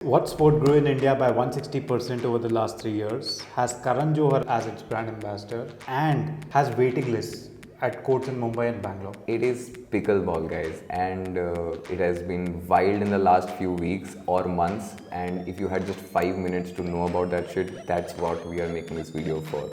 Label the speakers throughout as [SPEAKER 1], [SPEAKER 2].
[SPEAKER 1] What sport grew in India by 160% over the last 3 years, has Karan Johar as its brand ambassador, and has waiting lists at courts in Mumbai and Bangalore?
[SPEAKER 2] It is pickleball, guys, and it has been wild in the last few weeks or months. And if you had just 5 minutes to know about that shit, that's what we are making this video for.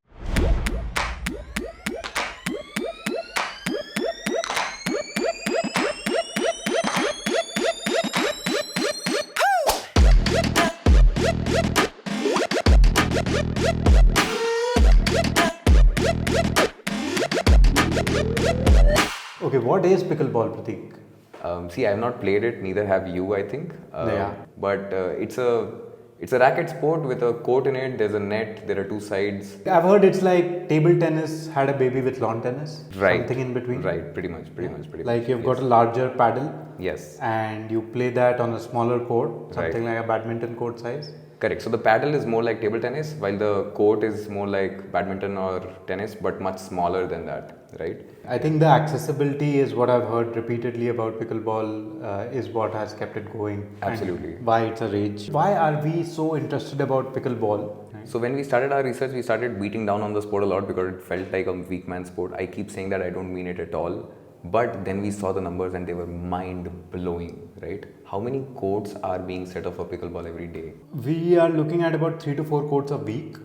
[SPEAKER 1] Okay, what is pickleball, Pratik?
[SPEAKER 2] See, I have not played it, neither have you, I think.
[SPEAKER 1] Yeah.
[SPEAKER 2] But it's a racket sport with a court in it. There's a net. There are two sides.
[SPEAKER 1] I've heard it's like table tennis had a baby with lawn tennis.
[SPEAKER 2] Right.
[SPEAKER 1] Something in between.
[SPEAKER 2] Right. Pretty much.
[SPEAKER 1] Like you've got a larger paddle.
[SPEAKER 2] Yes.
[SPEAKER 1] And you play that on a smaller court, something like a badminton court size.
[SPEAKER 2] Correct. So the paddle is more like table tennis, while the court is more like badminton or tennis, but much smaller than that, right?
[SPEAKER 1] I think the accessibility is what I've heard repeatedly about pickleball is what has kept it going.
[SPEAKER 2] Absolutely.
[SPEAKER 1] And why it's a rage. Why are we so interested about pickleball?
[SPEAKER 2] So when we started our research, we started beating down on the sport a lot because it felt like a weak man sport. I keep saying that, I don't mean it at all. But then we saw the numbers and they were mind blowing, right? How many courts are being set up for pickleball every day?
[SPEAKER 1] We are looking at about 3 to 4 courts a week.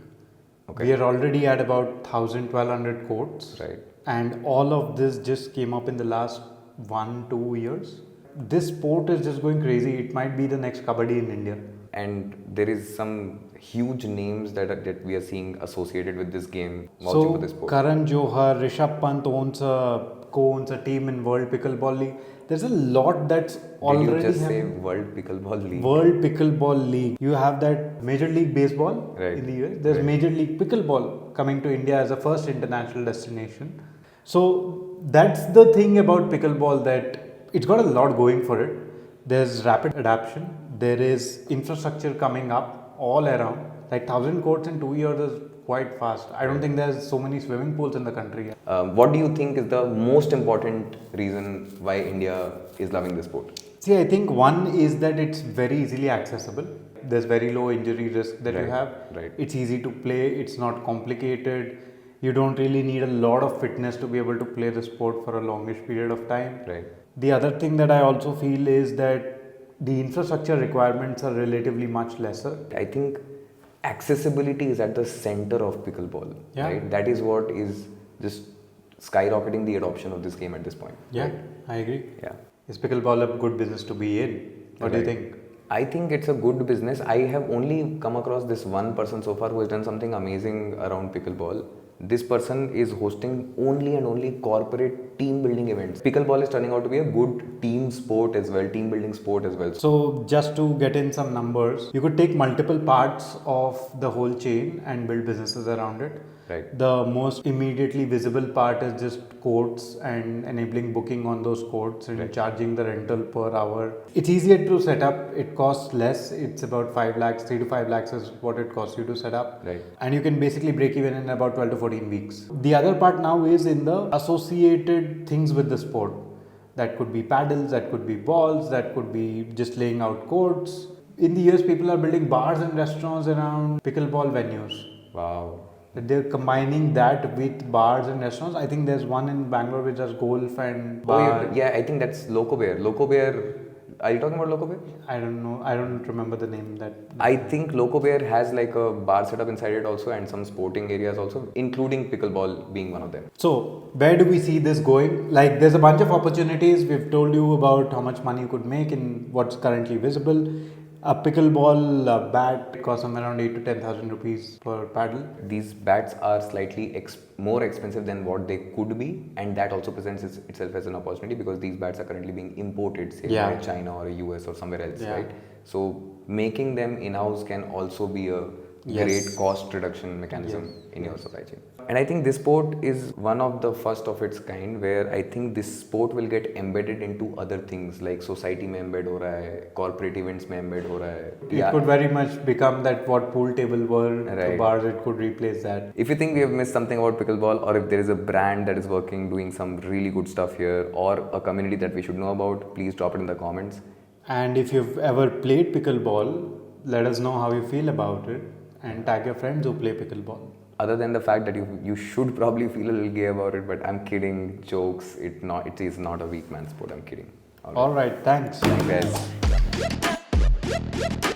[SPEAKER 2] Okay.
[SPEAKER 1] We are already at about 1,000-1,200 courts.
[SPEAKER 2] Right.
[SPEAKER 1] And all of this just came up in the last 1-2 years. This sport is just going crazy. It might be the next kabaddi in India.
[SPEAKER 2] And there is some huge names that we are seeing associated with this game.
[SPEAKER 1] So
[SPEAKER 2] for this sport.
[SPEAKER 1] Karan Johar, Rishabh Pant co-owns a team in World Pickleball League. There's a lot that's already
[SPEAKER 2] Did you just say
[SPEAKER 1] happening.
[SPEAKER 2] World Pickleball League?
[SPEAKER 1] World Pickleball League. You have that Major League Baseball
[SPEAKER 2] Right.
[SPEAKER 1] in the US. There's
[SPEAKER 2] Right.
[SPEAKER 1] Major League Pickleball coming to India as a first international destination. So that's the thing about pickleball, that it's got a lot going for it. There's rapid adaptation. There is infrastructure coming up all around. Like 1,000 courts in 2 years is quite fast. I don't think there's so many swimming pools in the country yet.
[SPEAKER 2] What do you think is the most important reason why India is loving this sport?
[SPEAKER 1] See, I think one is that it's very easily accessible. There's very low injury risk that you have.
[SPEAKER 2] Right.
[SPEAKER 1] It's easy to play. It's not complicated. You don't really need a lot of fitness to be able to play the sport for a longish period of time.
[SPEAKER 2] Right.
[SPEAKER 1] The other thing that I also feel is that the infrastructure requirements are relatively much lesser.
[SPEAKER 2] I think accessibility is at the center of pickleball.
[SPEAKER 1] Yeah.
[SPEAKER 2] Right? That is what is just skyrocketing the adoption of this game at this point.
[SPEAKER 1] Yeah,
[SPEAKER 2] Right?
[SPEAKER 1] I agree.
[SPEAKER 2] Yeah.
[SPEAKER 1] Is pickleball a good business to be in? What do you
[SPEAKER 2] Right.
[SPEAKER 1] think?
[SPEAKER 2] I think it's a good business. I have only come across this one person so far who has done something amazing around pickleball. This person is hosting only and only corporate team building events. Pickleball is turning out to be a good team sport as well, team building sport as well.
[SPEAKER 1] So just to get in some numbers, you could take multiple parts of the whole chain and build businesses around it.
[SPEAKER 2] Right.
[SPEAKER 1] The most immediately visible part is just courts and enabling booking on those courts and
[SPEAKER 2] Right.
[SPEAKER 1] charging the rental per hour. It's easier to set up. It costs less. It's about 5 lakhs, 3 to 5 lakhs is what it costs you to set up.
[SPEAKER 2] Right.
[SPEAKER 1] And you can basically break even in about 12 to 14 weeks. The other part now is in the associated things with the sport. That could be paddles, that could be balls, that could be just laying out courts. In the US, people are building bars and restaurants around pickleball venues.
[SPEAKER 2] Wow.
[SPEAKER 1] They're combining that with bars and restaurants. I think there's one in Bangalore which does golf and
[SPEAKER 2] Oh,
[SPEAKER 1] bar.
[SPEAKER 2] yeah, I think that's Loco Bear. Loco Bear, are you talking about Loco Bear?
[SPEAKER 1] I don't know. I don't remember the name that.
[SPEAKER 2] I think Loco Bear has like a bar setup inside it also and some sporting areas also, including pickleball being one of them.
[SPEAKER 1] So, where do we see this going? Like, there's a bunch of opportunities. We've told you about how much money you could make in what's currently visible. A pickleball bat costs somewhere around 8 to 10,000 rupees per paddle.
[SPEAKER 2] These bats are slightly more expensive than what they could be, and that also presents itself as an opportunity because these bats are currently being imported, say
[SPEAKER 1] Yeah.
[SPEAKER 2] by China or US or somewhere else,
[SPEAKER 1] Yeah.
[SPEAKER 2] right? So making them in-house can also be a
[SPEAKER 1] Yes.
[SPEAKER 2] great cost reduction mechanism
[SPEAKER 1] Yes.
[SPEAKER 2] in your supply chain. And I think this sport is one of the first of its kind where I think this sport will get embedded into other things like society mein embed ho raha hai, corporate events mein embed ho raha hai.
[SPEAKER 1] It could very much become that what pool table were to
[SPEAKER 2] Right.
[SPEAKER 1] bars, it could replace that.
[SPEAKER 2] If you think we have missed something about pickleball, or if there is a brand that is working, doing some really good stuff here, or a community that we should know about, please drop it in the comments.
[SPEAKER 1] And if you've ever played pickleball, let us know how you feel about it and tag your friends who play pickleball.
[SPEAKER 2] Other than the fact that you should probably feel a little gay about it, but I'm kidding. Jokes. It is not a weak man sport. I'm kidding.
[SPEAKER 1] All right, thanks.
[SPEAKER 2] Thank you guys.